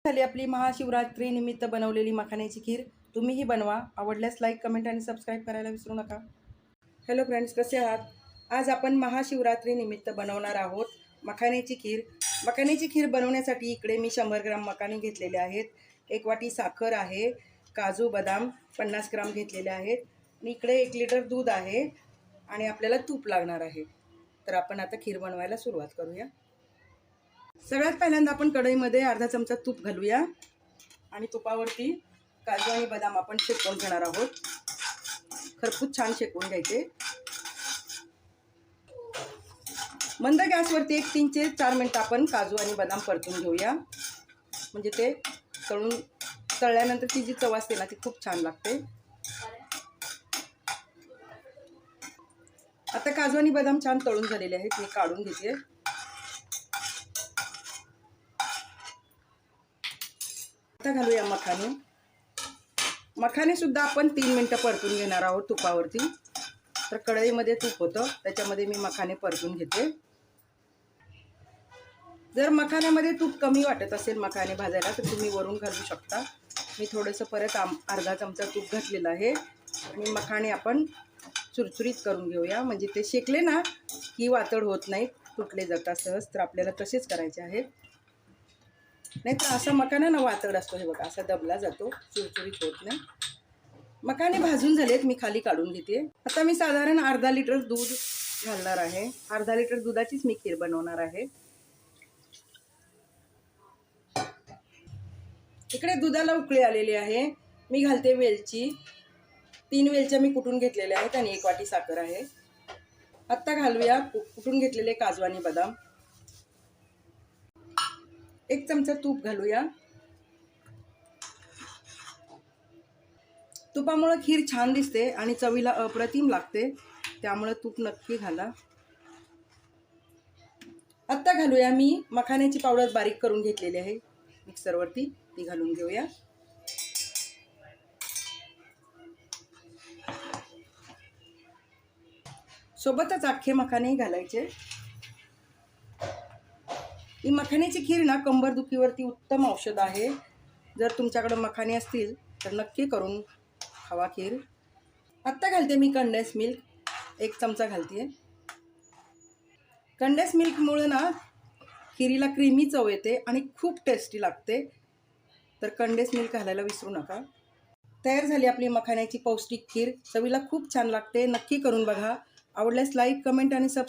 झाली आपली महाशिवरात्री निमित्त बनवलेली मखाण्याची खीर. तुम्हीही बनवा. आवडल्यास लाईक, कमेंट आणि सबस्क्राईब करायला विसरू नका. हॅलो फ्रेंड्स, कसे आहात? आज आपण महाशिवरात्री निमित्त बनवणार आहोत मखाण्याची खीर. मखाण्याची खीर बनवण्यासाठी इकडे मी 100 ग्राम मखाणे घेतलेले आहेत, 1 वाटी साखर आहे, काजू बदाम 50 ग्राम घेतलेले आहेत आणि इकडे 1 लिटर दूध आहे आणि आपल्याला तूप लागणार आहे. तर आपण आता खीर बनवायला सुरुवात करूया. सगळ्यात पहिल्यांदा आपण कढईमध्ये अर्धा चमचा तूप घालूया आणि तुपावरती काजू आणि बदाम आपण शेकवून घेणार आहोत. खरपूस छान शेकवून घ्यायचे. मंद गॅसवरती 3 ते 4 मिनिटं आपण काजू आणि बदाम परतून घेऊया. म्हणजे ते तळल्यानंतर ती जी चव असते ना ती खूप छान लागते. आता काजू आणि बदाम छान तळून झालेले आहेत, मी काढून घेते. आता घालूया मखाने. मखाने सुद्धा आपण 3 मिनिटं परतून घेणार आहोत तुपावरती. तर कढईमध्ये तूप होतं, त्याच्यामध्ये मी मखाने परतून घेते. जर मखाण्यामध्ये तूप कमी वाटत असेल मखाने भाजायला तर तुम्ही वरून घालू शकता. मी थोडंसं परत अर्धा चमचा तूप घातलेलं आहे आणि मखाने आपण चुरचुरीत करून घेऊया. म्हणजे ते शेकले ना की वातड होत नाही, तुटले जातात सहज. तर आपल्याला तसेच करायचे आहेत. नाही तर असा मखाना ना वातड असतो, हे बघा असा दबला जातो, चुरचुरीत होत नाही. मखाने भाजून झालेत, मी खाली काढून घेते. आता मी साधारण अर्धा लिटर दूध घालणार आहे. अर्धा लिटर दुधाचीच मी खीर बनवणार आहे. इकडे दुधाला उकळी आलेली आहे. मी घालते वेलची. 3 वेलच्या मी कुटून घेतलेल्या आहेत आणि 1 वाटी साखर आहे. आता घालूया कुटून घेतलेले काजू आणि बदाम. 1 चमचा तूप घालूया. तुपामुळे खीर छान दिसते आणि चवीला अप्रतिम लागते, त्यामुळे तूप नक्की घाला. आता घालूया मी मखाण्याची पावडर बारीक करून घेतलेली आहे मिक्सरवरती, ती घालून घेऊया. सोबतच अख्खे मखाने घालायचे. ही मखाण्याची खीर ना कंबरदुखीवरती उत्तम औषध आहे. जर तुमच्याकडे मखाने असतील तर नक्की करून खावा खीर. आत्ता घालते मी कंडेन्स मिल्क, 1 चमचा घालते. कंडेन्स मिल्कमुळे ना खिरीला क्रीमी चव येते आणि खूप टेस्टी लागते. तर कंडेन्स मिल्क घालायला विसरू नका. तयार झाली आपली मखाण्याची पौष्टिक खीर. चवीला खूप छान लागते, नक्की करून बघा. आवडल्यास लाईक, कमेंट आणि सबस्क्राईब